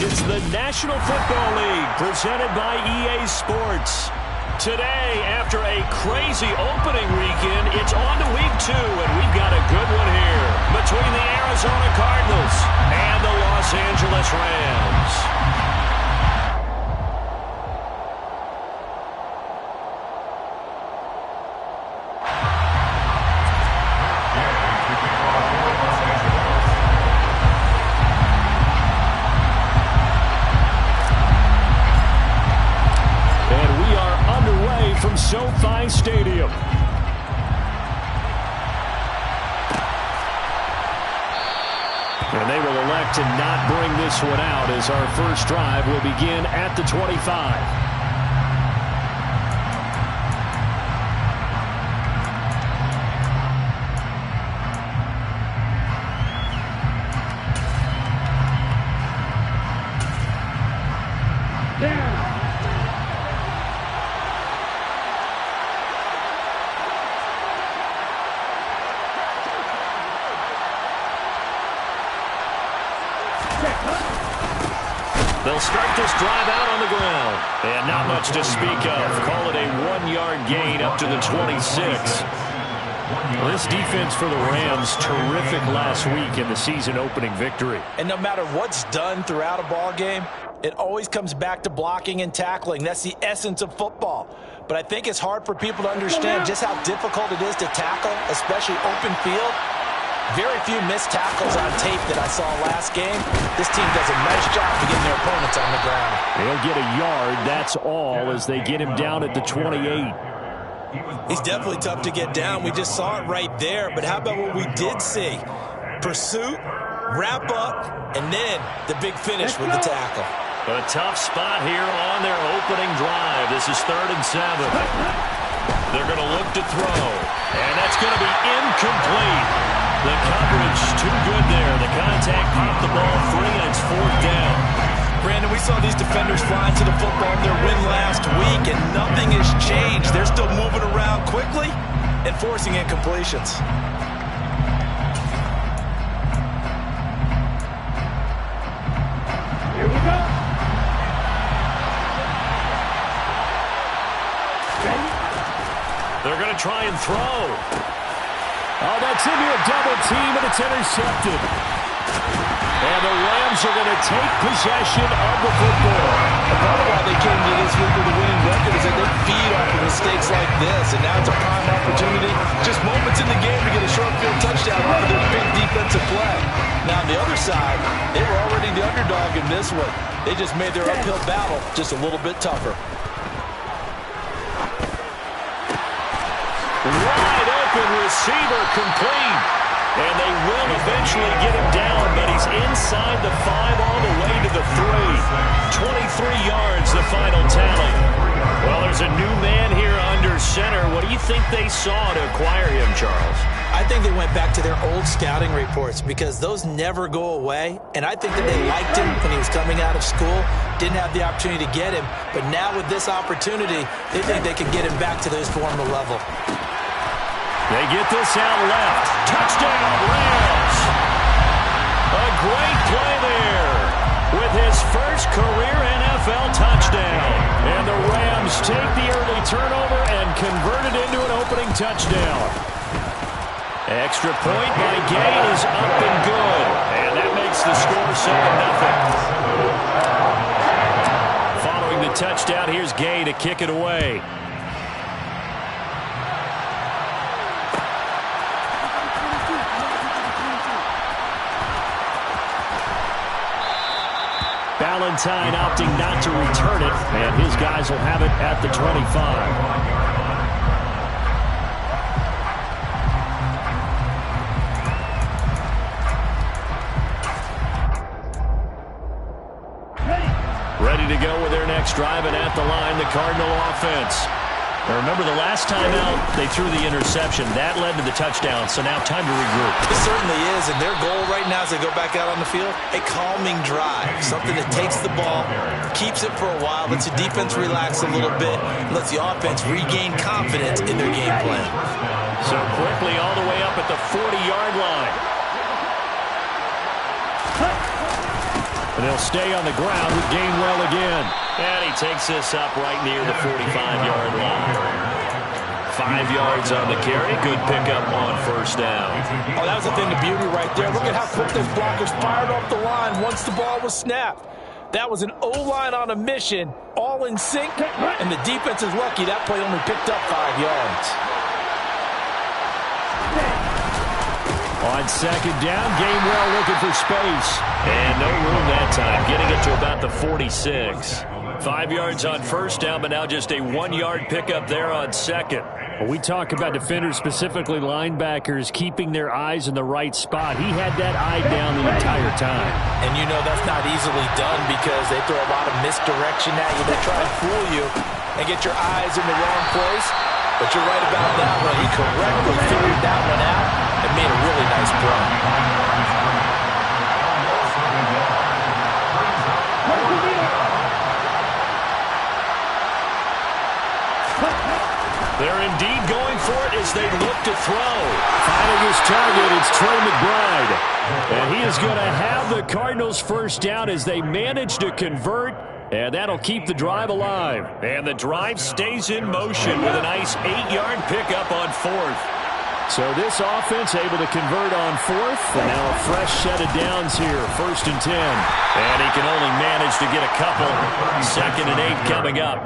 It's the National Football League presented by EA Sports. Today, after a crazy opening weekend, it's on to week 2, and we've got a good one here between the Arizona Cardinals and the Los Angeles Rams. From SoFi Stadium. And they will elect to not bring this one out as our first drive will begin at the 25. They'll start this drive out on the ground. And not much to speak of. Call it a 1-yard gain up to the 26. Well, this defense for the Rams, terrific last week in the season-opening victory. And no matter what's done throughout a ball game, it always comes back to blocking and tackling. That's the essence of football. But I think it's hard for people to understand just how difficult it is to tackle, especially open field. Very few missed tackles on tape that I saw last game. This team does a nice job of getting their opponents on the ground. They'll get a yard, that's all, as they get him down at the 28. He's definitely tough to get down. We just saw it right there. But how about what we did see? Pursuit, wrap up, and then the big finish with the tackle. A tough spot here on their opening drive. This is 3rd and 7. They're going to look to throw, and that's going to be incomplete. The coverage too good there. The contact popped the ball free, and it's 4th down. Brandon, we saw these defenders flying to the football in their win last week, and nothing has changed. They're still moving around quickly and forcing incompletions. Here we go. They're going to try and throw. Oh, that's into a double team, and it's intercepted. And the Rams are going to take possession of the football. A part of why they came to this week with a winning record is that they feed off of mistakes like this, and now it's a prime opportunity. Just moments in the game to get a short field touchdown off of their big defensive play. Now, on the other side, they were already the underdog in this one. They just made their uphill battle just a little bit tougher. Wide open receiver complete. And they will eventually get him down, but he's inside the 5 all the way to the 3. 23 yards, the final tally. Well, there's a new man here under center. What do you think they saw to acquire him, Charles? I think they went back to their old scouting reports because those never go away. And I think that they liked him when he was coming out of school. Didn't have the opportunity to get him. But now with this opportunity, they think they can get him back to his former level. They get this out left. Touchdown, Rams. A great play there with his first career NFL touchdown. And the Rams take the early turnover and convert it into an opening touchdown. Extra point by Gay is up and good. And that makes the score 7-0. Following the touchdown, here's Gay to kick it away. Valentine opting not to return it, and his guys will have it at the 25. Ready to go with their next drive, and at the line, the Cardinal offense. Now remember, the last time out, they threw the interception. That led to the touchdown, so now time to regroup. It certainly is, and their goal right now as they go back out on the field, a calming drive, something that takes the ball, keeps it for a while, lets the defense relax a little bit, and lets the offense regain confidence in their game plan. So quickly all the way up at the 40-yard line. they'll stay on the ground with Gainwell again. And he takes this up right near the 45-yard line. 5 yards on the carry. Good pickup on first down. Oh, that was a thing of beauty right there. Look at how quick those blockers fired off the line once the ball was snapped. That was an O-line on a mission, all in sync, and the defense is lucky that play only picked up 5 yards. On second down, Gainwell looking for space. And no room that time, getting it to about the 46. 5 yards on first down, but now just a 1-yard pickup there on second. Well, we talk about defenders, specifically linebackers, keeping their eyes in the right spot. He had that eye down the entire time. And you know that's not easily done because they throw a lot of misdirection at you. They try to fool you and get your eyes in the wrong place. But you're right about that one. He correctly figured that one out and made a really nice play. They're indeed going for it as they look to throw. Finding his target, it's Trey McBride. And he is going to have the Cardinals first down as they manage to convert. And that'll keep the drive alive. And the drive stays in motion with a nice 8-yard pickup on fourth. So this offense able to convert on fourth. And now a fresh set of downs here, 1st and 10. And he can only manage to get a couple. 2nd and 8 coming up.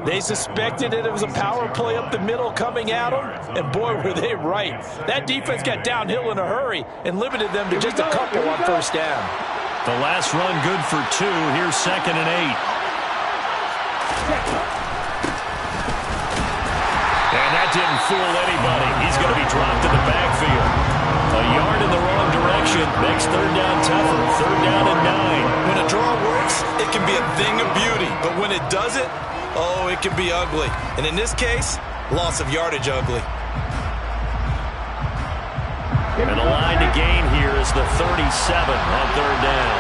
They suspected that it was a power play up the middle coming at them, and boy, were they right. That defense got downhill in a hurry and limited them to just a couple on first down. The last run good for 2. Here's 2nd and 8. And that didn't fool anybody. He's going to be dropped in the backfield. A yard in the wrong direction makes 3rd down tougher. 3rd down and 9. When a draw works, it can be a thing of beauty, but when it doesn't, oh, it can be ugly. And in this case, loss of yardage ugly. And the line to gain here is the 37 on 3rd down.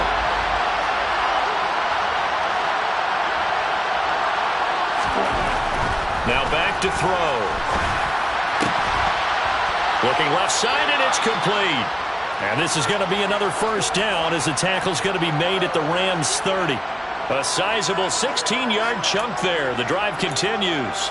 Now back to throw. Looking left side, and it's complete. And this is going to be another first down as the tackle's going to be made at the Rams' 30. A sizable 16-yard chunk there. The drive continues.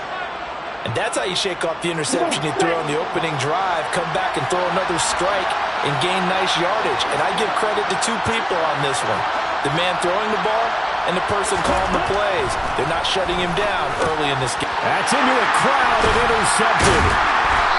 And that's how you shake off the interception you throw on the opening drive, come back and throw another strike and gain nice yardage. And I give credit to 2 people on this one. The man throwing the ball and the person calling the plays. They're not shutting him down early in this game. That's into a crowd and intercepted.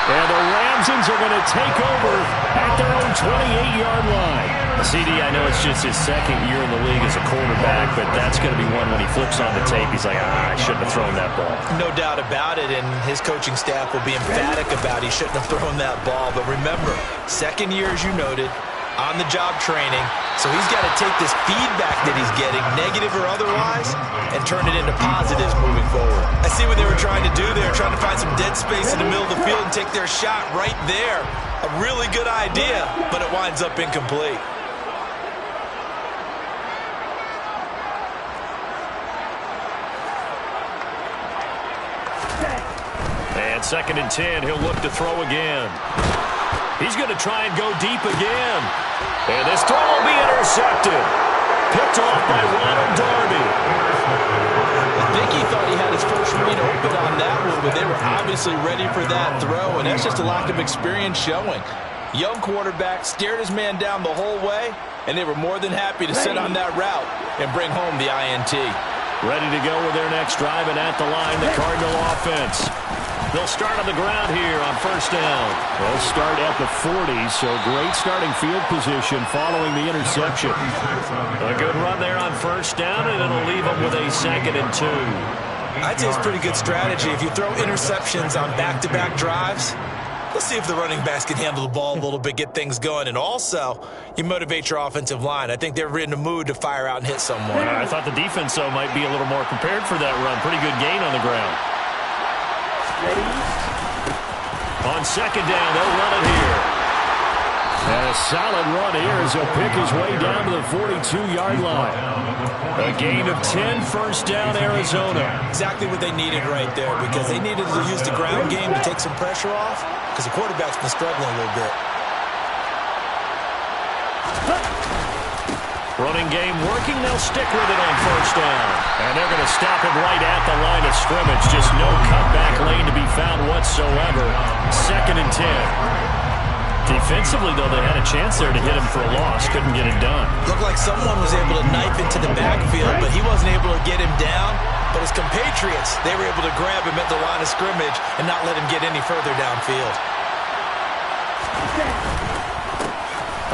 And the Ramsons are going to take over at their own 28-yard line. CD, I know it's just his 2nd year in the league as a quarterback, but that's going to be one when he flips on the tape, he's like, I shouldn't have thrown that ball. No doubt about it, and his coaching staff will be emphatic about he shouldn't have thrown that ball. But remember, 2nd year, as you noted, on-the-job training, so he's got to take this feedback that he's getting, negative or otherwise, and turn it into positives moving forward. I see what they were trying to do there, trying to find some dead space in the middle of the field and take their shot right there. A really good idea, but it winds up incomplete. And 2nd and 10, he'll look to throw again. He's going to try and go deep again. And this throw will be intercepted. Picked off by Ronald Darby. I think he thought he had his first read open on that one, but they were obviously ready for that throw, and that's just a lack of experience showing. Young quarterback stared his man down the whole way, and they were more than happy to sit on that route and bring home the INT. Ready to go with their next drive, and at the line, the Cardinal offense. They'll start on the ground here on first down. They'll start at the 40, so great starting field position following the interception. A good run there on first down, and it'll leave them with a 2nd and 2. I'd say it's pretty good strategy. If you throw interceptions on back-to-back drives, let's see if the running backs can handle the ball a little bit, get things going, and also you motivate your offensive line. I think they're in the mood to fire out and hit someone. I thought the defense, though, might be a little more prepared for that run. Pretty good gain on the ground. On 2nd down, they'll run it here. And a solid run here as he'll pick his way down to the 42-yard line. A gain of 10, first down, Arizona. Exactly what they needed right there, because they needed to use the ground game to take some pressure off, because the quarterback's been struggling a little bit. Running game working. They'll stick with it on first down. And they're going to stop him right at the line of scrimmage. Just no cutback lane to be found whatsoever. 2nd and 10. Defensively, though, they had a chance there to hit him for a loss. Couldn't get it done. Looked like someone was able to knife into the backfield, but he wasn't able to get him down. But his compatriots, they were able to grab him at the line of scrimmage and not let him get any further downfield.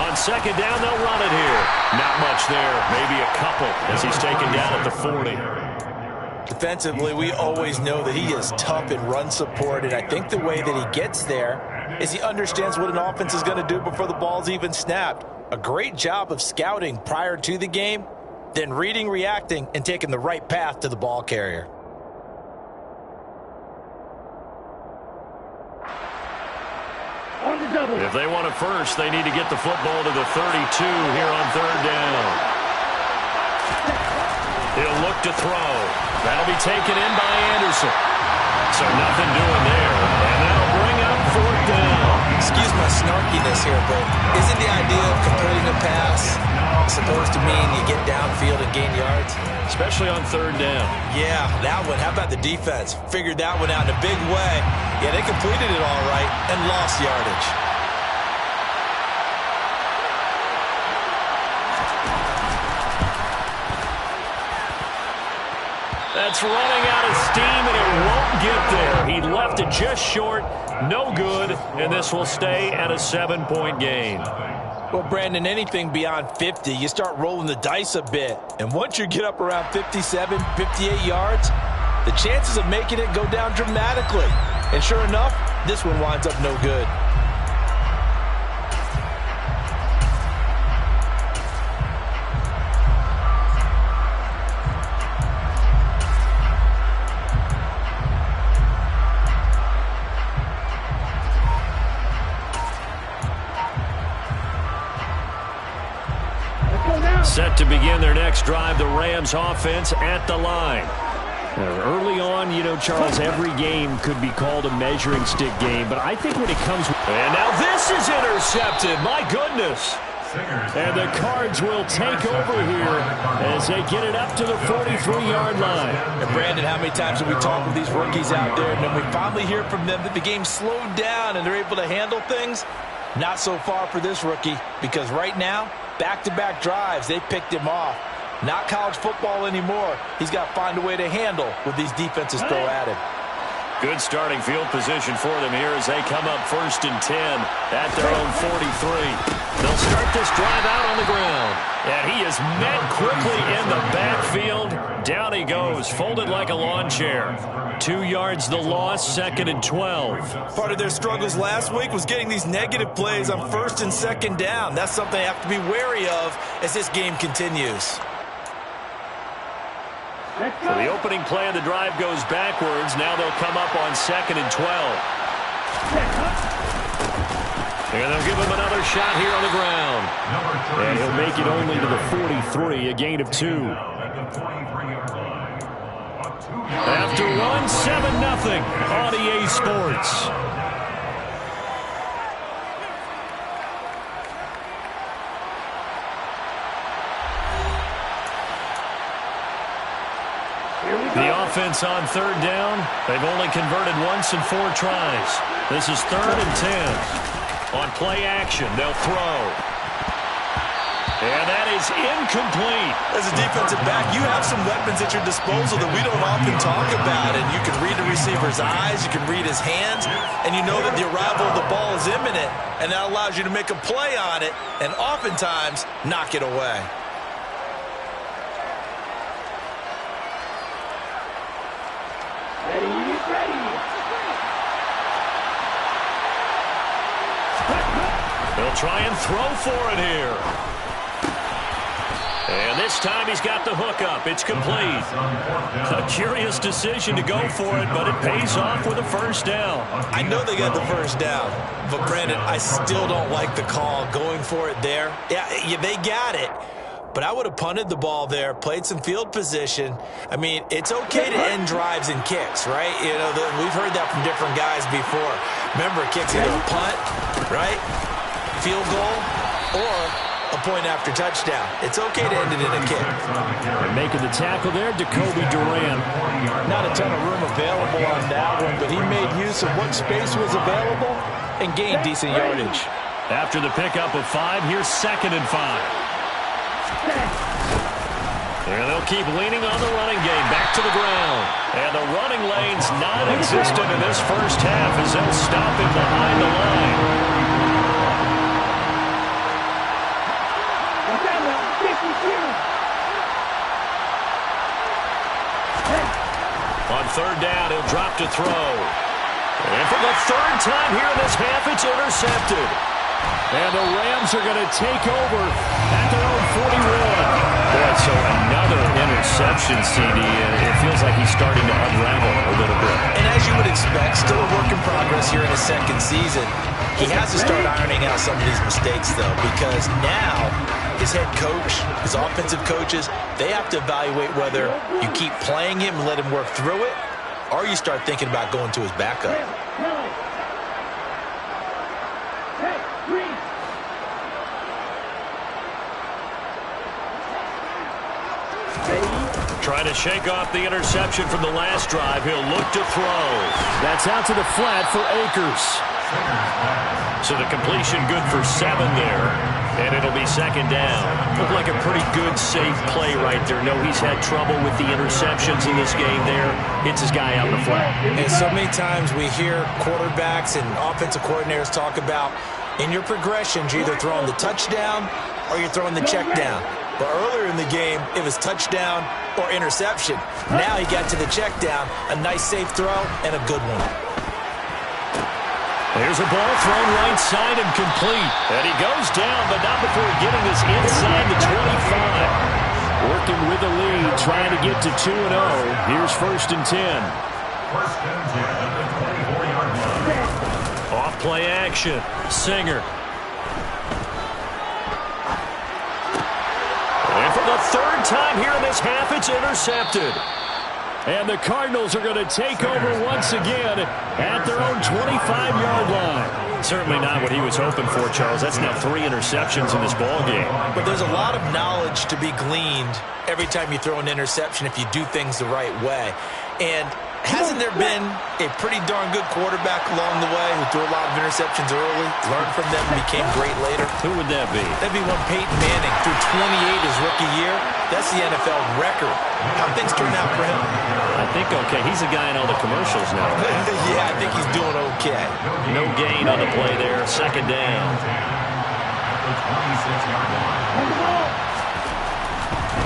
On 2nd down, they'll run it here. Not much there. Maybe a couple as he's taken down at the 40. Defensively, we always know that he is tough in run support, and I think the way that he gets there is he understands what an offense is going to do before the ball's even snapped. A great job of scouting prior to the game, then reading, reacting, and taking the right path to the ball carrier. If they want it first, they need to get the football to the 32 here on 3rd down. He'll look to throw. That'll be taken in by Anderson. So nothing doing there. And that'll bring up 4th down. Excuse my snarkiness here, but isn't the idea of completing a pass supposed to mean you get downfield and gain yards? Especially on 3rd down. Yeah, that one. How about the defense? Figured that one out in a big way. Yeah, they completed it all right and lost yardage. That's running out of steam, and it won't get there. He left it just short. No good, and this will stay at a 7-point game. Well, Brandon, anything beyond 50, you start rolling the dice a bit. And once you get up around 57, 58 yards, the chances of making it go down dramatically. And sure enough, this one winds up no good. Set to begin their next drive, the Rams offense at the line. Early on, you know, Charles, every game could be called a measuring stick game, but I think when it comes... And now this is intercepted, my goodness. And the Cards will take over here as they get it up to the 43-yard line. And Brandon, how many times have we talked with these rookies out there, and then we finally hear from them that the game slowed down and they're able to handle things? Not so far for this rookie, because right now, back-to-back drives, they picked him off. Not college football anymore. He's got to find a way to handle what these defenses throw at him. Good starting field position for them here as they come up 1st and 10 at their own 43. They'll start this drive out on the ground. And he is met quickly in the backfield. Down he goes, folded like a lawn chair. 2 yards the loss, 2nd and 12. Part of their struggles last week was getting these negative plays on 1st and 2nd down. That's something they have to be wary of as this game continues. So the opening play of the drive goes backwards. Now they'll come up on 2nd and 12. And they'll give him another shot here on the ground. And he'll make it only to the 43, a gain of 2. After one, 7-0 on EA Sports. The offense on 3rd down. They've only converted once in 4 tries. This is 3rd and 10. On play action, they'll throw. And that is incomplete. As a defensive back, you have some weapons at your disposal that we don't often talk about. And you can read the receiver's eyes, you can read his hands, and you know that the arrival of the ball is imminent. And that allows you to make a play on it and oftentimes knock it away. They'll try and throw for it here. And this time he's got the hook up. It's complete. A curious decision to go for it, but it pays off with a 1st down. I know they got the 1st down, but Brandon, I still don't like the call going for it there. Yeah, they got it. But I would have punted the ball there, played some field position. I mean, it's okay to end drives and kicks, right? You know, we've heard that from different guys before. Remember, kicks either a punt, right? Field goal, or a point after touchdown. It's okay to end it in a kick. And making the tackle there, Jacoby Durant. Not a ton of room available on that one, but he made use of what space was available and gained decent yardage. After the pickup of 5, here's 2nd and 5. And they'll keep leaning on the running game. Back to the ground. And the running lane's non-existent in this first half as they'll stop him behind the line. On 3rd down, he'll drop to throw. And for the 3rd time here in this half, it's intercepted. And the Rams are going to take over at their own 41. Boy, so another interception, CD. It feels like he's starting to unravel a little bit. And as you would expect, still a work in progress here in his 2nd season. He has to start ironing out some of these mistakes, though, because now his head coach, his offensive coaches, they have to evaluate whether you keep playing him and let him work through it, or you start thinking about going to his backup. Trying to shake off the interception from the last drive. He'll look to throw. That's out to the flat for Akers. So the completion good for 7 there. And it'll be 2nd down. Looked like a pretty good, safe play right there. No, he's had trouble with the interceptions in this game there. Hits his guy out in the flat. And so many times we hear quarterbacks and offensive coordinators talk about in your progressions, you're either throwing the touchdown or you're throwing the check down. But earlier in the game, it was touchdown or interception. Now he got to the check down, a nice safe throw, and a good one. There's a ball thrown right side and complete. And he goes down, but not before getting this inside the 25. Working with the lead, trying to get to 2-0. Here's 1st and 10. Off play action. Singer. And for the 3rd time here in this half, it's intercepted. And the Cardinals are going to take over once again at their own 25-yard line. Certainly not what he was hoping for, Charles. That's now 3 interceptions in this ball game. But there's a lot of knowledge to be gleaned every time you throw an interception if you do things the right way. And hasn't there been a pretty darn good quarterback along the way who threw a lot of interceptions early, learned from them, and became great later? Who would that be? That'd be one Peyton Manning. Threw 28 his rookie year. That's the NFL record. How things turn out for him? I think okay. He's a guy in all the commercials now. Yeah, I think he's doing okay. No gain on the play there. 2nd down.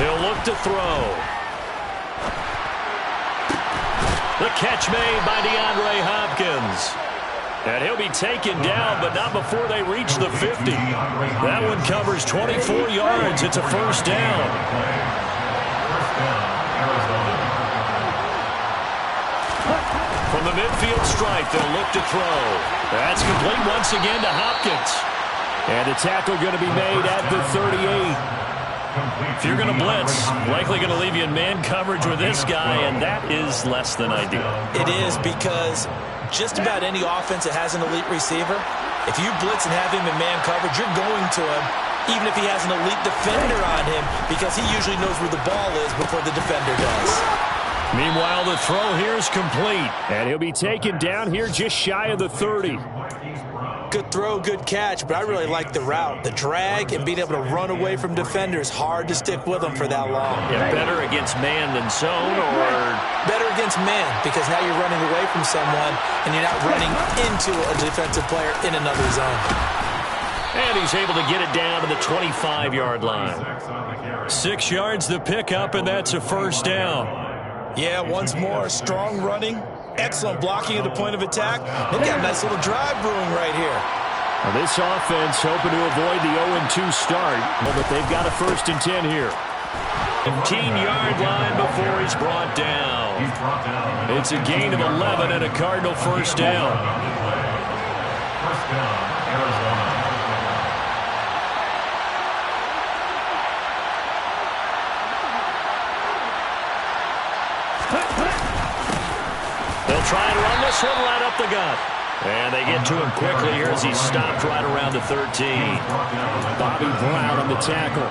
He'll look to throw. The catch made by DeAndre Hopkins. And he'll be taken down, but not before they reach the 50. That one covers 24 yards. It's a 1st down. From the midfield stripe, they'll look to throw. That's complete once again to Hopkins. And the tackle going to be made at the 38. If you're going to blitz, likely going to leave you in man coverage with this guy, and that is less than ideal. It is, because just about any offense that has an elite receiver, if you blitz and have him in man coverage, you're going to him, even if he has an elite defender on him, because he usually knows where the ball is before the defender does. Meanwhile, the throw here is complete, and he'll be taken down here just shy of the 30. Good throw, good catch, but I really like the route. The drag and being able to run away from defenders, hard to stick with them for that long. Yeah, better against man than zone, or? Better against man, because now you're running away from someone and you're not running into a defensive player in another zone. And he's able to get it down to the 25-yard line. 6 yards the pickup, and that's a 1st down. Yeah, once more, strong running. Excellent blocking at the point of attack. They've got a nice little drive brewing right here. Now this offense hoping to avoid the 0-2 start, but they've got a 1st and 10 here. 15-yard line before he's brought down. It's a gain of 11 and a Cardinal 1st down. 1st down, Arizona. They'll try and run this one right up the gut. And they get to him quickly here as he stopped right around the 13. Bobby Brown on the tackle.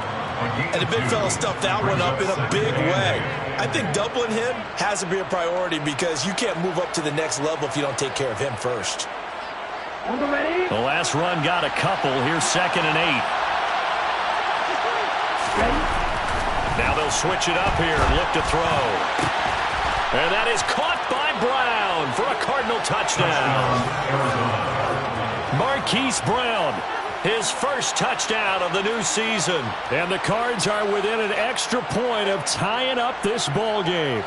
And the big fella stuffed that one up in a big way. I think doubling him has to be a priority because you can't move up to the next level if you don't take care of him first. The last run got a couple. Here's 2nd and 8. Now they'll switch it up here and look to throw. And that is caught by Brown for a Cardinal touchdown. Marquise Brown, his first touchdown of the new season. And the Cards are within an extra point of tying up this ball game.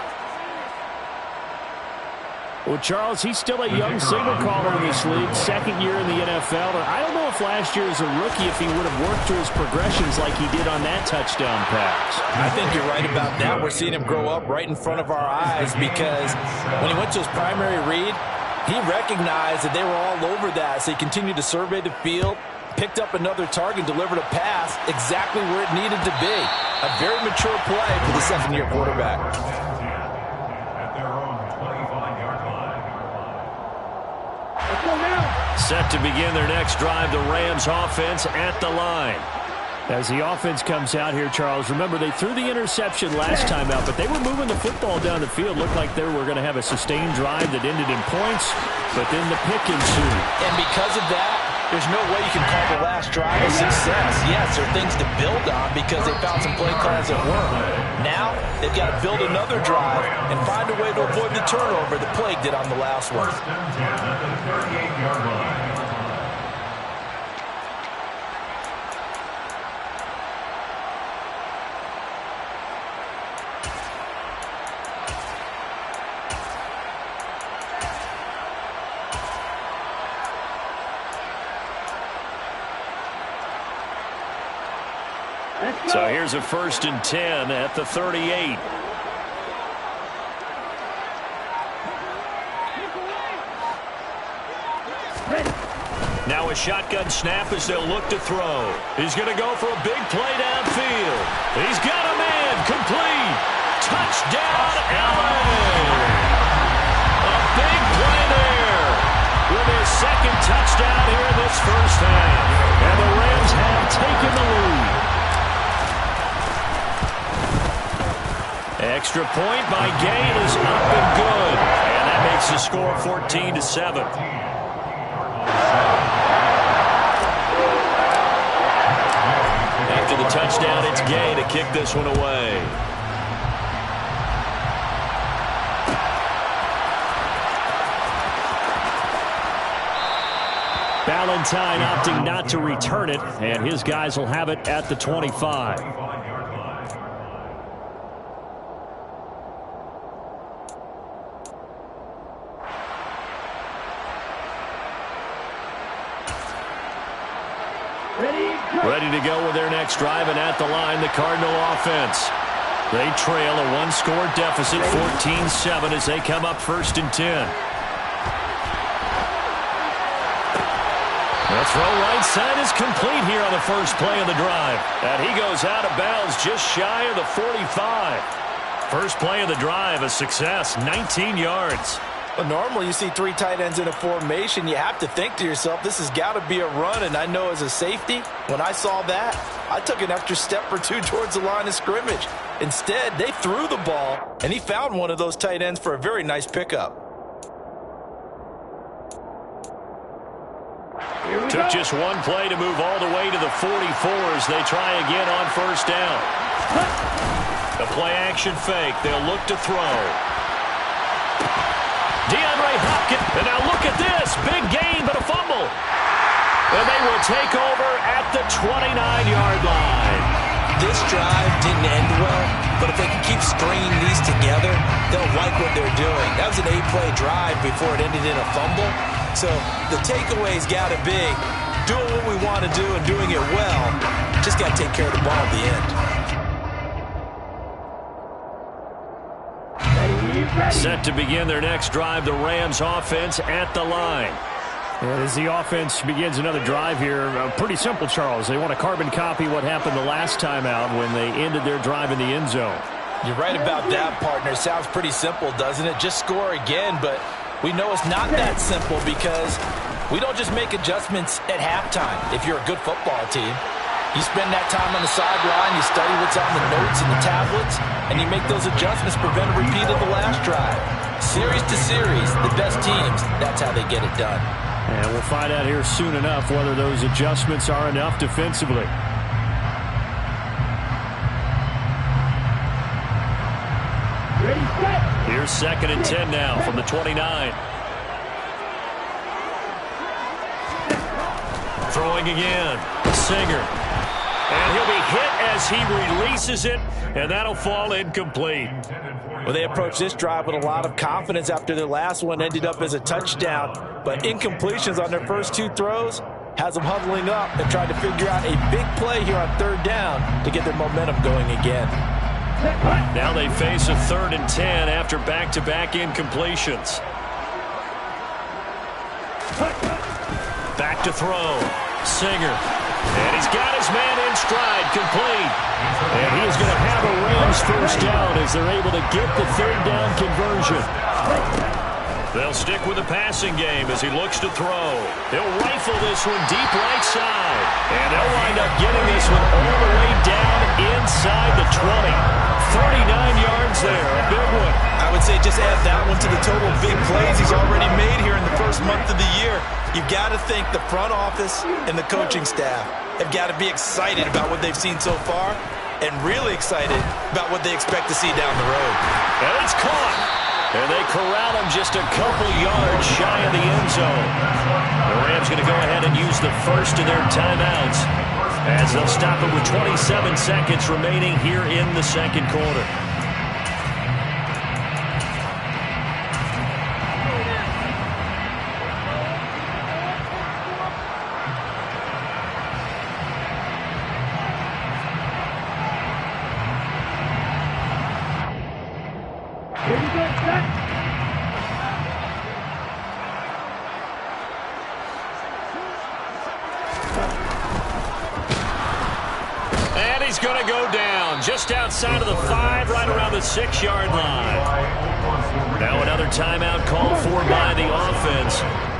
Well, Charles, he's still a young signal caller in this league, 2nd year in the NFL. And I don't know if last year as a rookie if he would have worked through his progressions like he did on that touchdown pass. I think you're right about that. We're seeing him grow up right in front of our eyes because when he went to his primary read, he recognized that they were all over that. So he continued to survey the field, picked up another target, delivered a pass exactly where it needed to be. A very mature play for the 2nd-year quarterback. Set to begin their next drive, the Rams offense at the line. As the offense comes out here, Charles, remember they threw the interception last time out, but they were moving the football down the field. Looked like they were going to have a sustained drive that ended in points, but then the pick ensued. And because of that, there's no way you can call the last drive a success. Yes, there are things to build on because they found some play calls that work. Now, they've got to build another drive and find a way to avoid the turnover the Plague did on the last one. So here's a 1st and 10 at the 38. Now a shotgun snap as they'll look to throw. He's going to go for a big play downfield. He's got a man complete. Touchdown, Allen. A big play there with his 2nd touchdown here in this first half. And the Rams have taken the lead. Extra point by Gay is up and good. And that makes the score 14-7. After the touchdown, it's Gay to kick this one away. Valentine opting not to return it, and his guys will have it at the 25. Ready to go with their next drive, and at the line, the Cardinal offense. They trail a one-score deficit, 14-7, as they come up 1st and 10. The throw right side is complete here on the first play of the drive. And he goes out of bounds just shy of the 45. First play of the drive, a success, 19 yards. Well, normally you see 3 tight ends in a formation. You have to think to yourself, this has got to be a run. And I know as a safety, when I saw that, I took an extra step or two towards the line of scrimmage. Instead, they threw the ball, and he found one of those tight ends for a very nice pickup. Took just one play to move all the way to the 44 as they try again on 1st down. The play action fake. They'll look to throw. DeAndre Hopkins, and now look at this. Big gain, but a fumble. And they will take over at the 29-yard line. This drive didn't end well, but if they can keep stringing these together, they'll like what they're doing. That was an 8-play drive before it ended in a fumble. So the takeaway's got to be doing what we want to do and doing it well. Just got to take care of the ball at the end. Set to begin their next drive, the Rams offense at the line. And as the offense begins another drive here, pretty simple, Charles. They want to carbon copy what happened the last time out when they ended their drive in the end zone. You're right about that, partner. Sounds pretty simple, doesn't it? Just score again, but We know it's not that simple because we don't just make adjustments at halftime if you're a good football team. You spend that time on the sideline, you study what's on the notes and the tablets, and you make those adjustments, prevent a repeat of the last drive. Series to series, the best teams, that's how they get it done. And we'll find out here soon enough whether those adjustments are enough defensively. Here's 2nd and 10 now from the 29. Throwing again. Singer. And he'll be hit as he releases it, and that'll fall incomplete. Well, they approached this drive with a lot of confidence after their last one ended up as a touchdown. But incompletions on their first 2 throws has them huddling up and trying to figure out a big play here on 3rd down to get their momentum going again. Now they face a 3rd and 10 after back-to-back incompletions. Back to throw. Singer. And he's got his man in stride, complete. And he is going to have a Rams first down as they're able to get the 3rd down conversion. They'll stick with the passing game as he looks to throw. He'll rifle this one deep right side. And they'll wind up getting this one all the way down inside the 20. 39 yards there, a big one. I would say just add that one to the total big plays he's already made here in the first month of the year. You've got to think the front office and the coaching staff have got to be excited about what they've seen so far and really excited about what they expect to see down the road. And it's caught. And they corral him just a couple yards shy of the end zone. The Rams going to go ahead and use the first of their timeouts as they'll stop it with 27 seconds remaining here in the 2nd quarter. He's going to go down just outside of the 5, right around the 6-yard line. Now another timeout called for by the offense.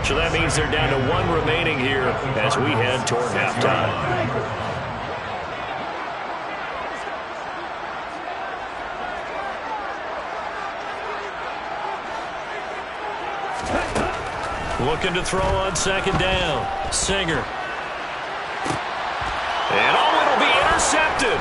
So that means they're down to 1 remaining here as we head toward halftime. Looking to throw on 2nd down. Singer. And it'll be intercepted.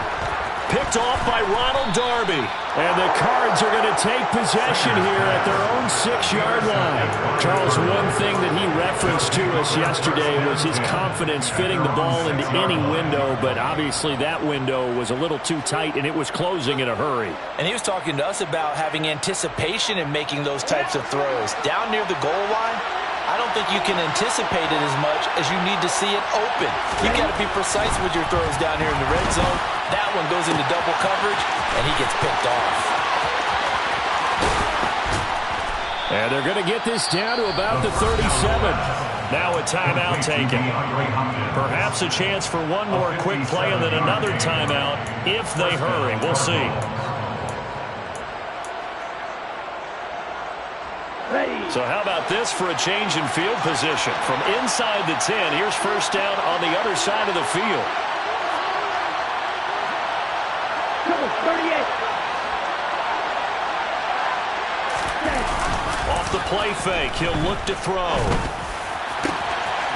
Picked off by Ronald Darby. And the Cards are going to take possession here at their own 6-yard line. Charles, one thing that he referenced to us yesterday was his confidence fitting the ball into any window, but obviously that window was a little too tight, and it was closing in a hurry. And he was talking to us about having anticipation in making those types of throws. Down near the goal line, I don't think you can anticipate it as much as you need to see it open. You've got to be precise with your throws down here in the red zone. That one goes into double coverage, and he gets picked off. And they're going to get this down to about the 37. Now a timeout taken. Perhaps a chance for one more quick play and then another timeout if they hurry. We'll see. So how about this for a change in field position? From inside the 10, here's first down on the other side of the field. 38. Off the play fake, he'll look to throw.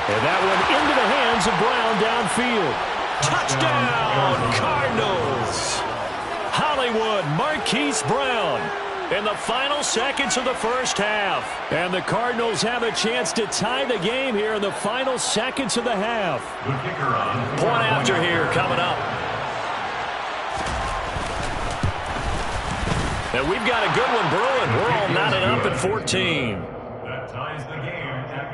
And that one into the hands of Brown downfield. Touchdown, Cardinals! Hollywood Marquise Brown in the final seconds of the first half. And the Cardinals have a chance to tie the game here in the final seconds of the half. Point after here coming up. And we've got a good one brewing. We're all knotted up at 14. That ties the game at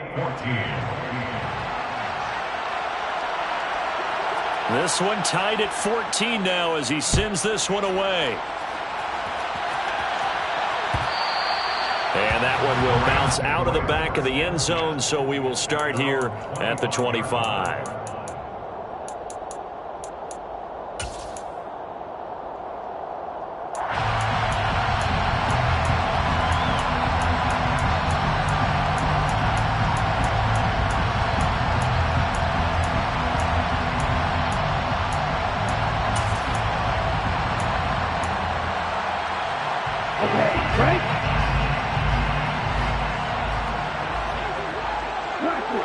14. This one tied at 14 now as he sends this one away. And that one will bounce out of the back of the end zone, so we will start here at the 25. The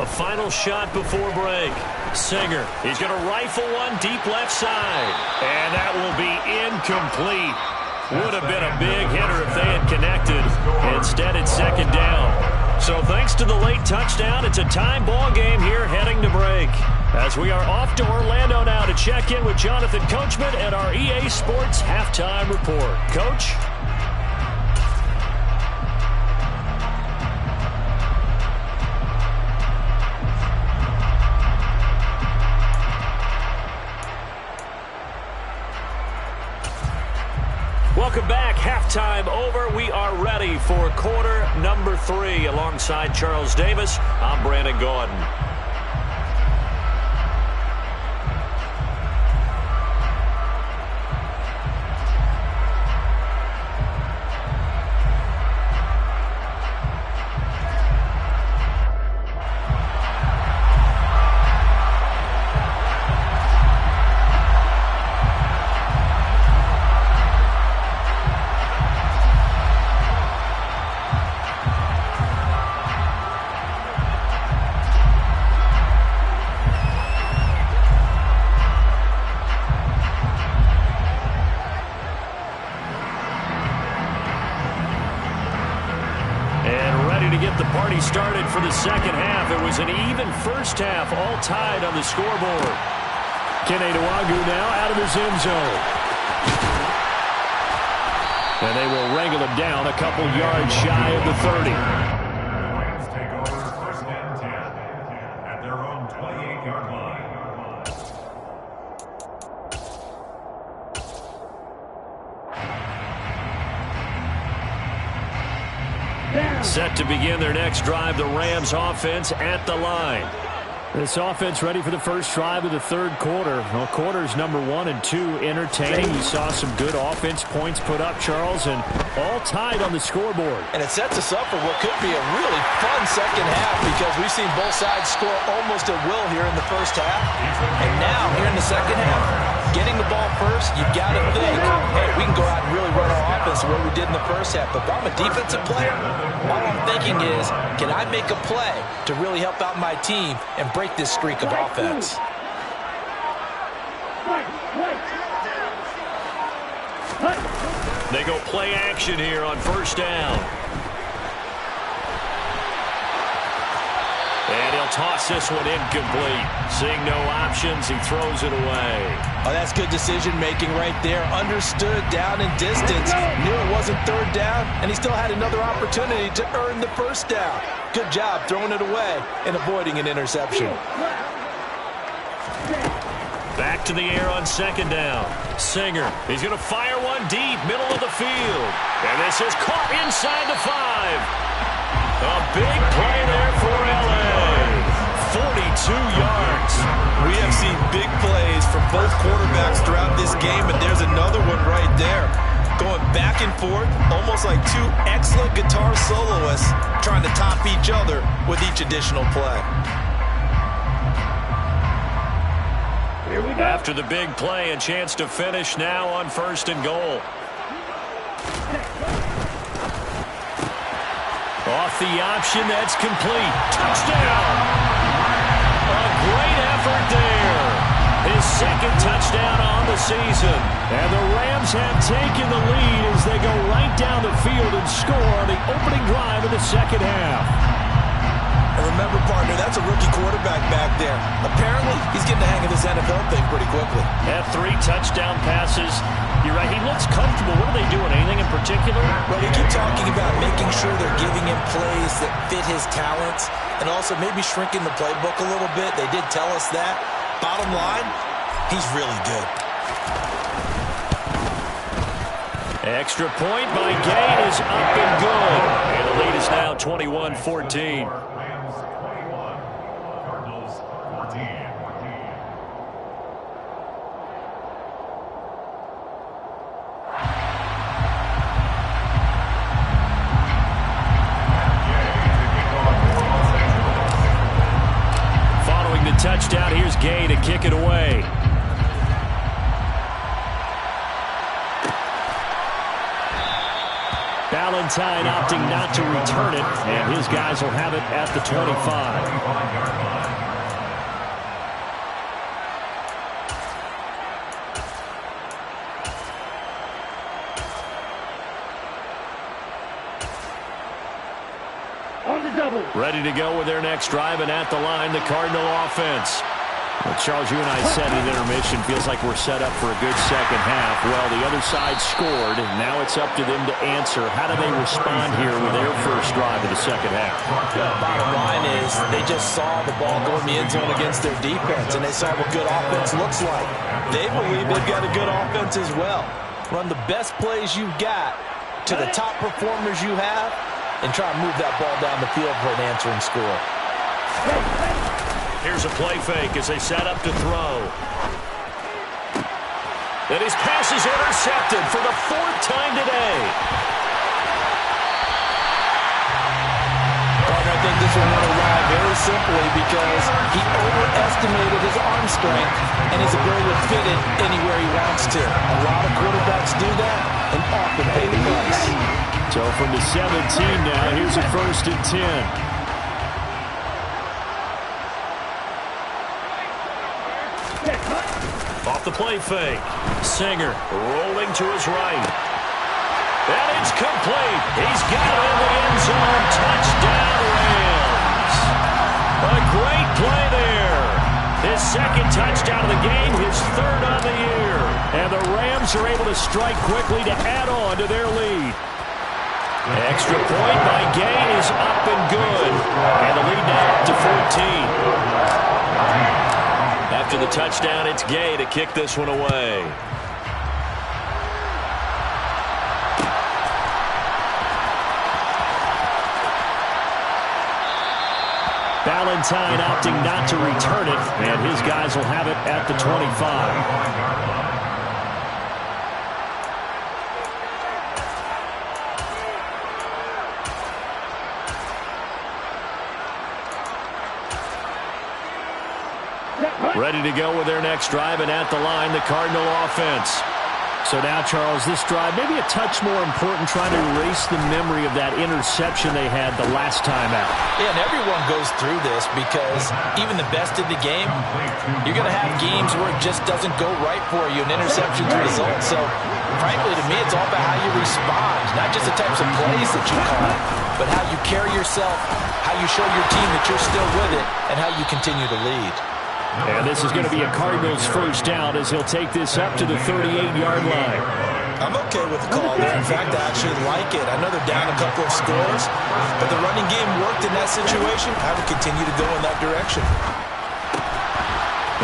final shot before break. Singer, he's going to rifle one deep left side. And that will be incomplete. Would have been a big hitter if they had connected. Instead, it's second down. So thanks to the late touchdown, it's a tie ball game here heading to break. As we are off to Orlando now to check in with Jonathan Coachman at our EA Sports Halftime Report. Coach? Welcome back. Halftime over. We are ready for quarter number 3. Alongside Charles Davis, I'm Brandon Gaudin. Started for the second half. It was an even first half, all tied on the scoreboard. Kene Nwangwu now out of his end zone. And they will wrangle him down a couple yards shy of the 30. Lions take over first and 10 at their own 28-yard line. Set to begin their next drive, the Rams offense at the line. This offense ready for the first drive of the third quarter. Well, quarters number 1 and 2 entertaining. We saw some good offense points put up, Charles, and all tied on the scoreboard. And it sets us up for what could be a really fun second half because we've seen both sides score almost at will here in the first half. And now, here in the second half, getting the ball first, you've got to think, hey, we can go out and really run our offense the way we did in the first half. But if I'm a defensive player, all I'm thinking is, can I make a play to really help out my team and break this streak of offense? They go play action here on first down. And he'll toss this one incomplete. Seeing no options, he throws it away. Oh, that's good decision-making right there. Understood down and distance. Knew it wasn't third down, and he still had another opportunity to earn the first down. Good job throwing it away and avoiding an interception. Back to the air on second down. Singer, he's going to fire one deep, middle of the field. And this is caught inside the 5. A big play there for L.A. 42 yards. We have seen big plays from both quarterbacks throughout this game, and there's another one right there. Going back and forth, almost like two excellent guitar soloists trying to top each other with each additional play. After the big play, a chance to finish now on first and goal. Off the option, that's complete. Touchdown! A great effort there. His second touchdown on the season. And the Rams have taken the lead as they go right down the field and score on the opening drive of the second half. And remember, partner, that's a rookie quarterback back there. Apparently, he's getting the hang of this NFL thing pretty quickly. Had 3 touchdown passes. You're right, he looks comfortable. What are they doing? Anything in particular? Well, they keep talking about making sure they're giving him plays that fit his talents and also maybe shrinking the playbook a little bit. They did tell us that. Bottom line, he's really good. Extra point by Gay is up and good. And the lead is now 21-14. Rams 21, Cardinals 14. Following the touchdown, here's Gay to kick it away. Valentine opting not to return it, and his guys will have it at the 25. Ready to go with their next drive, and at the line, the Cardinal offense. Well, Charles, you and I said at intermission, feels like we're set up for a good second half. Well, the other side scored, and now it's up to them to answer. How do they respond here with their first drive of the second half? Yeah, bottom line is they just saw the ball go in the end zone against their defense, and they saw what good offense looks like. They believe they've got a good offense as well. Run the best plays you've got to the top performers you have, and try and move that ball down the field for an answering score. Here's a play fake as they set up to throw. And his pass is intercepted for the 4th time today. I think this one went awry very simply because he overestimated his arm strength and his ability to fit it anywhere he wants to. A lot of quarterbacks do that and often pay the price. So from the 17 now, here's a 1st and 10. Off the play fake. Singer rolling to his right. And it's complete. He's got it in the end zone. Touchdown, Rams. A great play there. His 2nd touchdown of the game, his 3rd on the year. And the Rams are able to strike quickly to add on to their lead. Extra point by Gay is up and good. And the lead now up to 14. After the touchdown, it's Gay to kick this one away. Valentine opting not to return it, and his guys will have it at the 25. Ready to go with their next drive, and at the line, the Cardinal offense. So now, Charles, this drive, maybe a touch more important, trying to erase the memory of that interception they had the last time out. Yeah, and everyone goes through this because even the best in the game, you're going to have games where it just doesn't go right for you, and interceptions result. So, frankly, to me, it's all about how you respond, not just the types of plays that you call, but how you carry yourself, how you show your team that you're still with it, and how you continue to lead. And this is going to be a Cardinals first down as he'll take this up to the 38-yard line. I'm okay with the call there. In fact, I actually like it. I know they're down a couple of scores, but the running game worked in that situation. I would continue to go in that direction.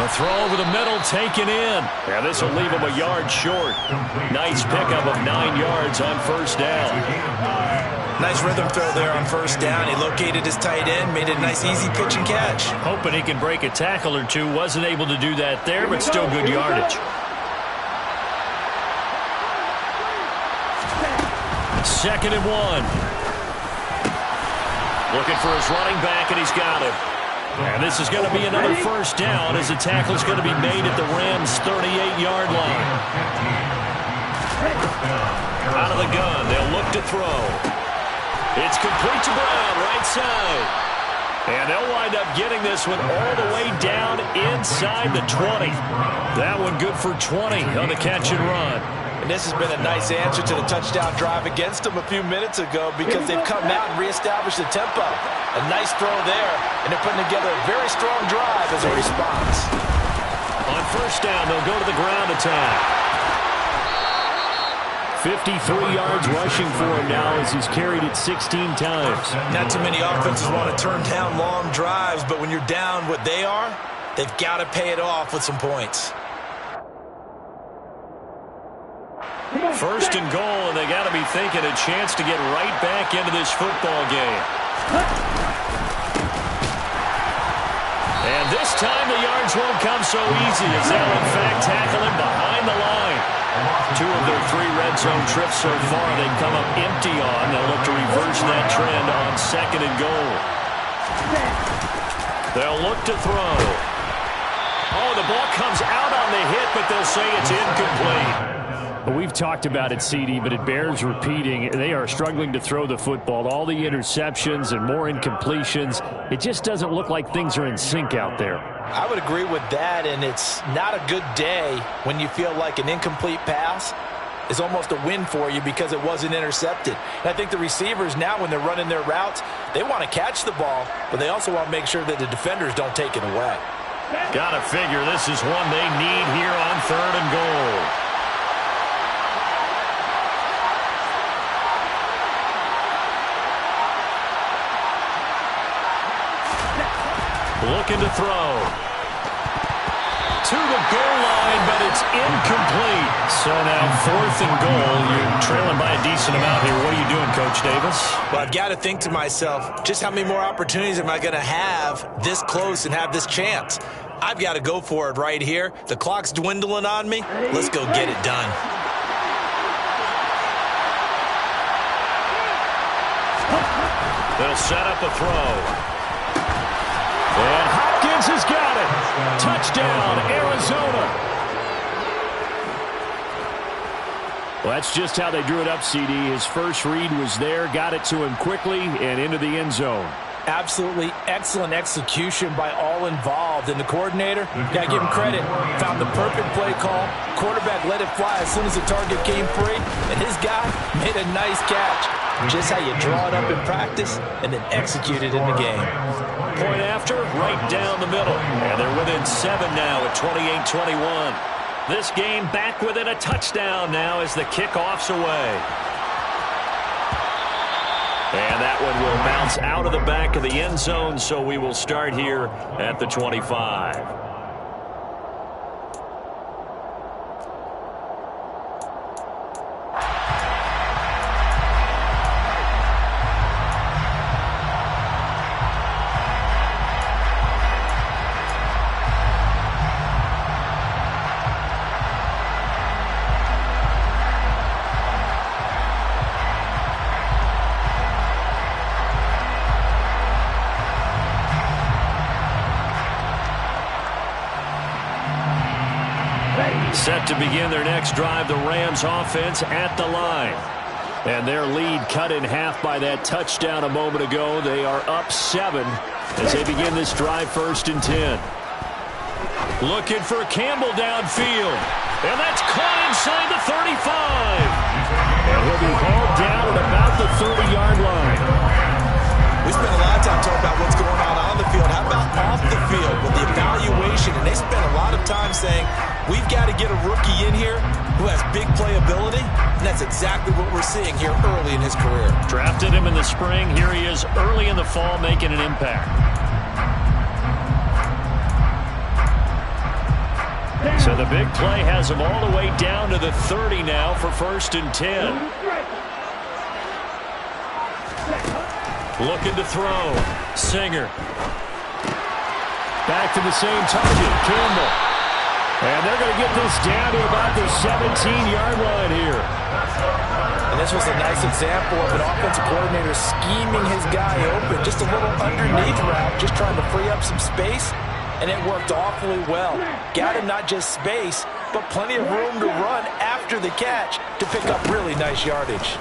The throw over the middle taken in. Yeah, this will leave him a yard short. Nice pickup of 9 yards on first down. Nice rhythm throw there on first down. He located his tight end, made it a nice easy pitch and catch. Hoping he can break a tackle or two. Wasn't able to do that there, but still good yardage. 2nd and 1. Looking for his running back, and he's got it. And this is going to be another first down as the tackle is going to be made at the Rams' 38-yard line. Out of the gun, they'll look to throw. It's complete to Brown, right side. And they'll wind up getting this one all the way down inside the 20. That one good for 20 on the catch and run. And this has been a nice answer to the touchdown drive against them a few minutes ago because they've come out and reestablished the tempo. A nice throw there, and they're putting together a very strong drive as a response. On first down, they'll go to the ground attack. 53 yards rushing for him now as he's carried it 16 times. Not too many offenses want to turn down long drives, but when you're down what they are, they've got to pay it off with some points. First and goal, and they got to be thinking a chance to get right back into this football game. And this time the yards won't come so easy as they'll in fact tackle him behind the line. 2 of their 3 red zone trips so far they've come up empty on. They'll look to reverse that trend on 2nd and goal. They'll look to throw. Oh, the ball comes out on the hit, but they'll say it's incomplete. We've talked about it, CD, but it bears repeating. They are struggling to throw the football. All the interceptions and more incompletions. It just doesn't look like things are in sync out there. I would agree with that, and it's not a good day when you feel like an incomplete pass is almost a win for you because it wasn't intercepted. And I think the receivers now, when they're running their routes, they want to catch the ball, but they also want to make sure that the defenders don't take it away. Gotta figure this is one they need here on 3rd and goal. Looking to throw. To the goal line, but it's incomplete. So now 4th and goal. You're trailing by a decent amount here. What are you doing, Coach Davis? Well, I've got to think to myself, just how many more opportunities am I going to have this close and have this chance? I've got to go for it right here. The clock's dwindling on me. Let's go get it done. They'll set up a throw. And Hopkins has got it. Touchdown, Arizona. Well, that's just how they drew it up, CD. His first read was there, got it to him quickly, and into the end zone. Absolutely excellent execution by all involved. And the coordinator, got to give him credit, found the perfect play call. Quarterback let it fly as soon as the target came free, and his guy made a nice catch. Just how you draw it up in practice and then execute it in the game. Point after, right down the middle. And they're within 7 now at 28-21. This game back within a touchdown now as the kickoff's away. And that one will bounce out of the back of the end zone, so we will start here at the 25. Set to begin their next drive, the Rams offense at the line. And their lead cut in half by that touchdown a moment ago. They are up 7 as they begin this drive, 1st and 10. Looking for Campbell downfield. And that's caught inside the 35. And he'll be hauled down at about the 30-yard line. We spent a lot of time talking about what's going on the field. How about off the field with the evaluation? And they spent a lot of time saying, we've got to get a rookie in here who has big playability, and that's exactly what we're seeing here early in his career. Drafted him in the spring. Here he is early in the fall making an impact. So the big play has him all the way down to the 30 now for 1st and 10. Looking to throw. Singer. Back to the same target. Campbell. And they're going to get this down to about the 17-yard line here. And this was a nice example of an offensive coordinator scheming his guy open. Just a little underneath route, just trying to free up some space. And it worked awfully well. Got him not just space, but plenty of room to run after the catch to pick up really nice yardage.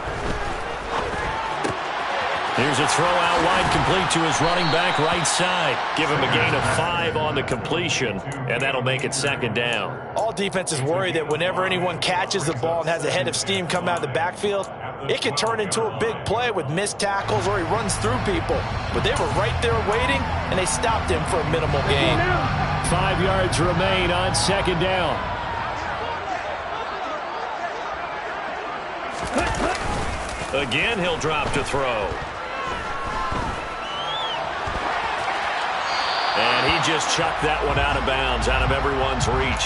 Here's a throw out wide, complete to his running back right side. Give him a gain of 5 on the completion, and that'll make it 2nd down. All defenses worry that whenever anyone catches the ball and has a head of steam come out of the backfield, it can turn into a big play with missed tackles or he runs through people. But they were right there waiting, and they stopped him for a minimal gain. 5 yards remain on 2nd down. Again, he'll drop to throw. And he just chucked that one out of bounds, out of everyone's reach.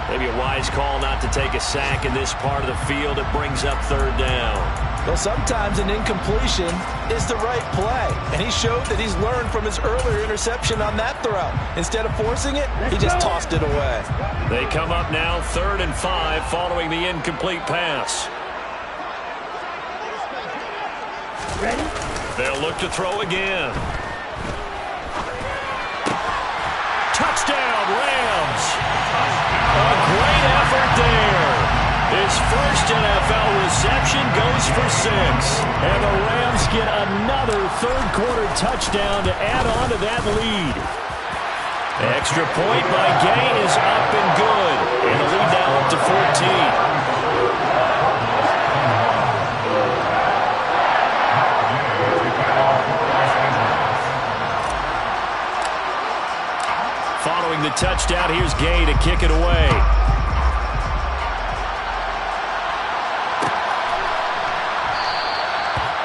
Maybe a wise call not to take a sack in this part of the field. It brings up 3rd down. Well, sometimes an incompletion is the right play. And he showed that he's learned from his earlier interception on that throw. Instead of forcing it, he just tossed it away. They come up now 3rd and 5 following the incomplete pass. Ready? They'll look to throw again. Touchdown, Rams. A great effort there. His first goes for 6. And the Rams get another third-quarter touchdown to add on to that lead. Extra point by Gay is up and good. And the lead now up to 14. Following the touchdown, here's Gay to kick it away.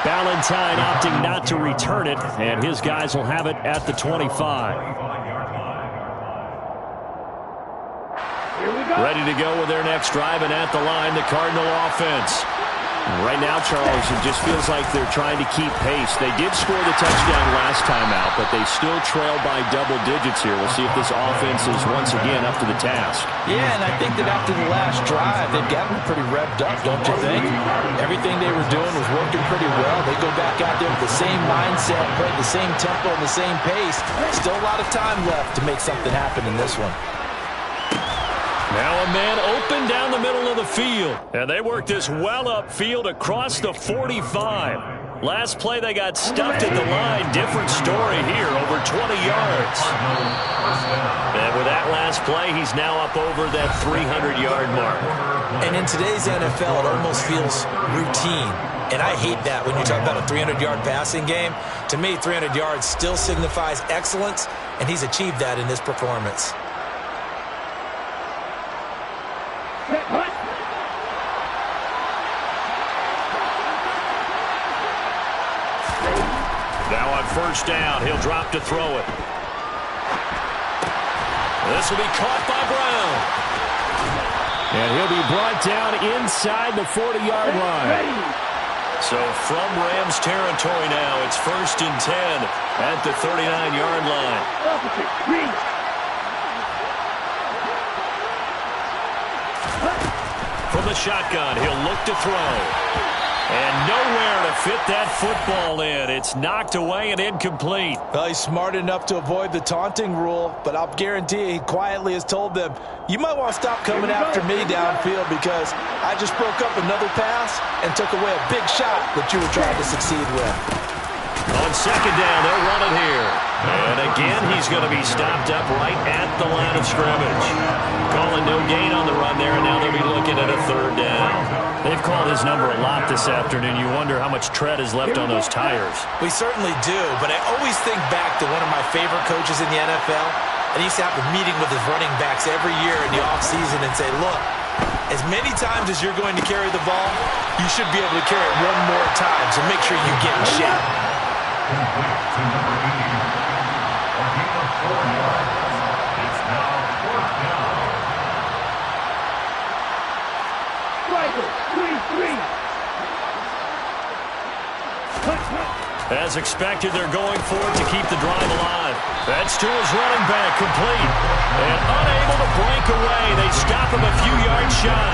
Valentine opting not to return it, and his guys will have it at the 25. Ready to go with their next drive, and at the line, the Cardinal offense. Right now, Charles, it just feels like they're trying to keep pace. They did score the touchdown last time out, but they still trail by double digits here. We'll see if this offense is once again up to the task. Yeah, and I think that after the last drive, they've gotten pretty revved up, don't you think? Everything they were doing was working pretty well. They go back out there with the same mindset, play the same tempo and the same pace. Still a lot of time left to make something happen in this one. Now a man open down the middle of the field. And they work this well upfield across the 45. Last play they got stuffed at the line. Different story here, over 20 yards. And with that last play, he's now up over that 300-yard mark. And in today's NFL, it almost feels routine. And I hate that when you talk about a 300-yard passing game. To me, 300 yards still signifies excellence, and he's achieved that in this performance. Now on first down, he'll drop to throw it. This will be caught by Brown. And he'll be brought down inside the 40-yard line. So from Rams territory now, it's 1st and 10 at the 39-yard line. From the shotgun, he'll look to throw. And nowhere to fit that football in. It's knocked away and incomplete. Well, he's smart enough to avoid the taunting rule, but I'll guarantee he quietly has told them, you might want to stop coming after me downfield because I just broke up another pass and took away a big shot that you were trying to succeed with. On second down, they'll run it here. And again, he's going to be stopped up right at the line of scrimmage. Calling no gain on the run there, and now they'll be looking at a 3rd down. They've called his number a lot this afternoon. You wonder how much tread is left on those tires. We certainly do, but I always think back to one of my favorite coaches in the NFL. And he used to have a meeting with his running backs every year in the offseason and say, look, as many times as you're going to carry the ball, you should be able to carry it one more time, so make sure you get in shape. As expected, they're going for it to keep the drive alive. That's to his running back, complete. And unable to break away. They stop him a few yards shy.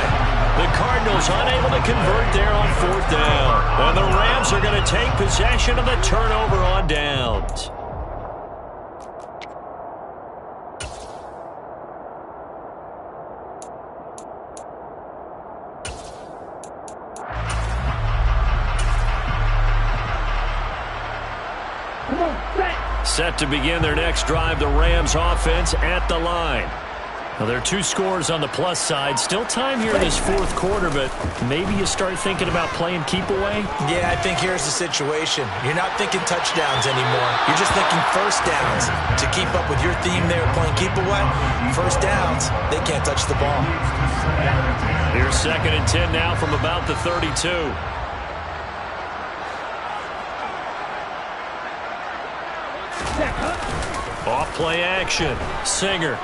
The Cardinals unable to convert there on 4th down. And the Rams are going to take possession of the turnover on downs. Set to begin their next drive, the Rams offense at the line. Well, there are 2 scores on the plus side. Still time here in this 4th quarter, but maybe you start thinking about playing keep away? Yeah, I think here's the situation. You're not thinking touchdowns anymore. You're just thinking first downs. To keep up with your theme there, playing keep away, first downs, they can't touch the ball. Here's 2nd and 10 now from about the 32. Off play action. Singer.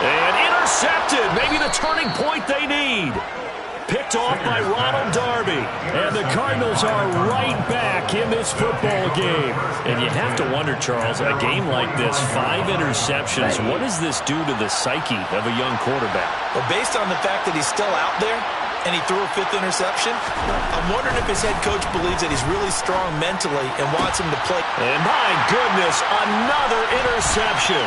And intercepted. Maybe the turning point they need. Picked off by Ronald Darby. And the Cardinals are right back in this football game. And you have to wonder, Charles, a game like this, 5 interceptions, what does this do to the psyche of a young quarterback? Well, based on the fact that he's still out there, and he threw a 5th interception, I'm wondering if his head coach believes that he's really strong mentally and wants him to play. And my goodness, another interception.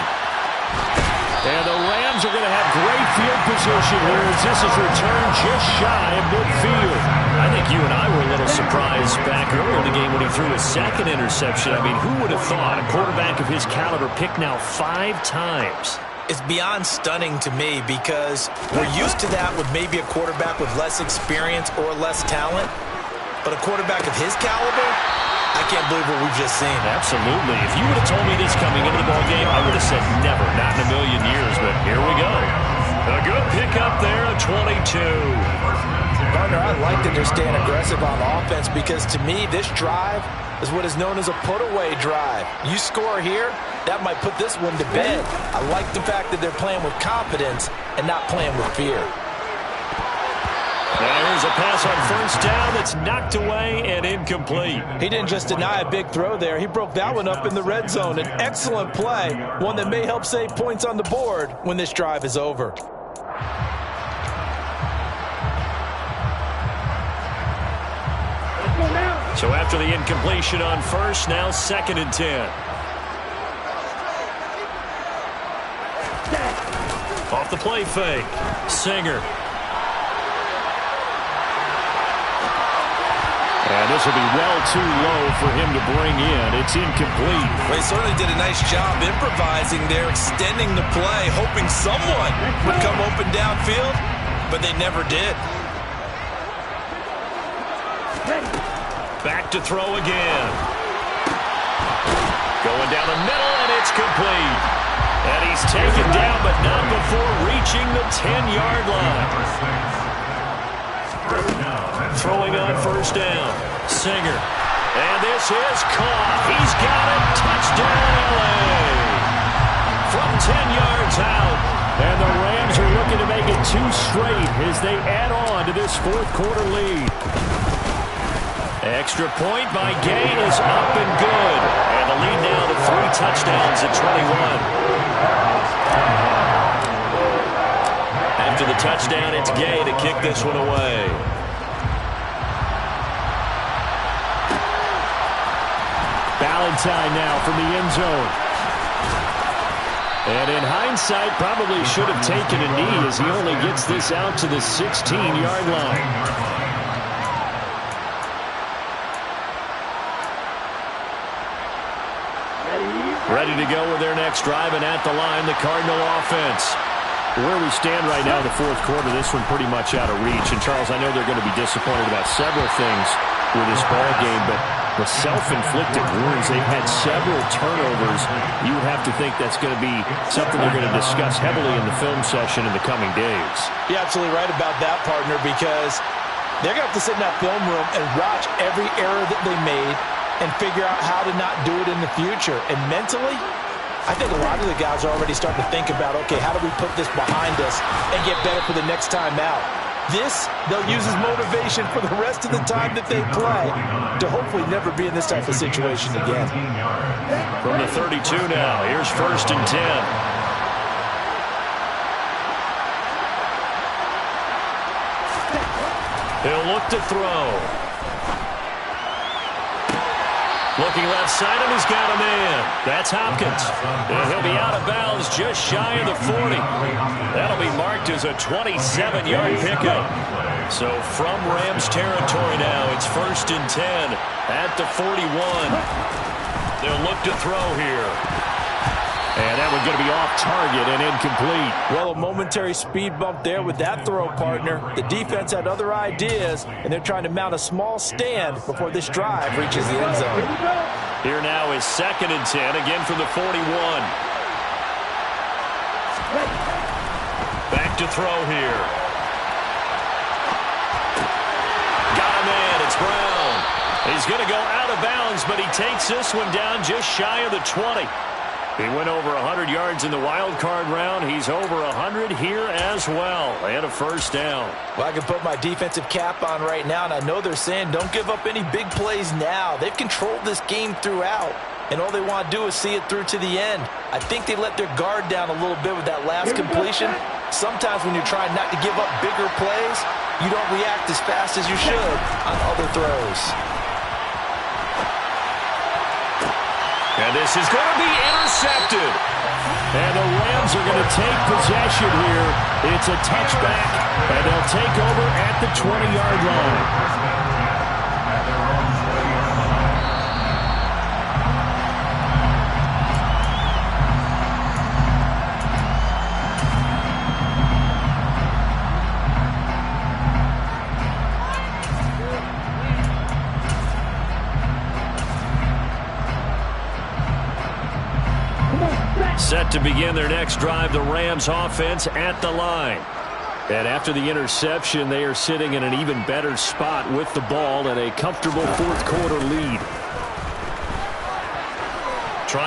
And the Rams are going to have great field position here as this is returned just shy of midfield. I think you and I were a little surprised back earlier in the game when he threw his second interception. I mean, who would have thought a quarterback of his caliber picked now 5 times? It's beyond stunning to me because we're used to that with maybe a quarterback with less experience or less talent. But a quarterback of his caliber, I can't believe what we've just seen. Absolutely. If you would have told me this coming into the ballgame, I would have said never, not in a million years. But here we go. A good pickup there, a 22. Gardner, I like that they're staying aggressive on offense because to me, this drive is what is known as a put-away drive. You score here, that might put this one to bed. I like the fact that they're playing with confidence and not playing with fear. Now here's a pass on first down that's knocked away and incomplete. He didn't just deny a big throw there. He broke that one up in the red zone. An excellent play, one that may help save points on the board when this drive is over. So after the incompletion on first, now 2nd and 10. Off the play fake. Singer. And this will be well too low for him to bring in. It's incomplete. Well, he certainly did a nice job improvising there, extending the play, hoping someone would come open downfield, but they never did. Back to throw again. Going down the middle, and it's complete. And he's taken down, but not before reaching the 10-yard line. Throwing on first down. Singer. And this is caught. He's got it. Touchdown, LA. From 10 yards out. And the Rams are looking to make it 2 straight as they add on to this 4th quarter lead. Extra point by Gay is up and good. And the lead now to 3 touchdowns at 21. After the touchdown, it's Gay to kick this one away. Valentine now from the end zone. And in hindsight, probably should have taken a knee as he only gets this out to the 16-yard line. Ready to go with their next drive, and at the line, the Cardinal offense. Where we stand right now in the 4th quarter, this one pretty much out of reach. And, Charles, I know they're going to be disappointed about several things with this ball game, but the self-inflicted wounds, they've had several turnovers. You would have to think that's going to be something they're going to discuss heavily in the film session in the coming days. You're absolutely right about that, partner, because they're going to have to sit in that film room and watch every error that they made and figure out how to not do it in the future. And mentally, I think a lot of the guys are already starting to think about, okay, how do we put this behind us and get better for the next time out? This, they'll use as motivation for the rest of the time that they play to hopefully never be in this type of situation again. From the 32 now, here's 1st and 10. He'll look to throw. Looking left side, and he's got a man. That's Hopkins. And he'll be out of bounds just shy of the 40. That'll be marked as a 27-yard pickup. So from Rams territory now, it's 1st and 10 at the 41. They'll look to throw here. And that one's going to be off target and incomplete. Well, a momentary speed bump there with that throw, partner. The defense had other ideas, and they're trying to mount a small stand before this drive reaches the end zone. Here now is 2nd and 10, again from the 41. Back to throw here. Got a man, it's Brown. He's going to go out of bounds, but he takes this one down just shy of the 20. He went over 100 yards in the wild card round. He's over 100 here as well. And a 1st down. Well, I can put my defensive cap on right now, and I know they're saying don't give up any big plays now. They've controlled this game throughout, and all they want to do is see it through to the end. I think they let their guard down a little bit with that last completion. Sometimes when you're trying not to give up bigger plays, you don't react as fast as you should on other throws. And this is going to be intercepted. And the Rams Rams are going to take possession here. It's a touchback, and they'll take over at the 20-yard line. Set to begin their next drive, the Rams offense at the line. And after the interception, they are sitting in an even better spot with the ball and a comfortable fourth quarter lead.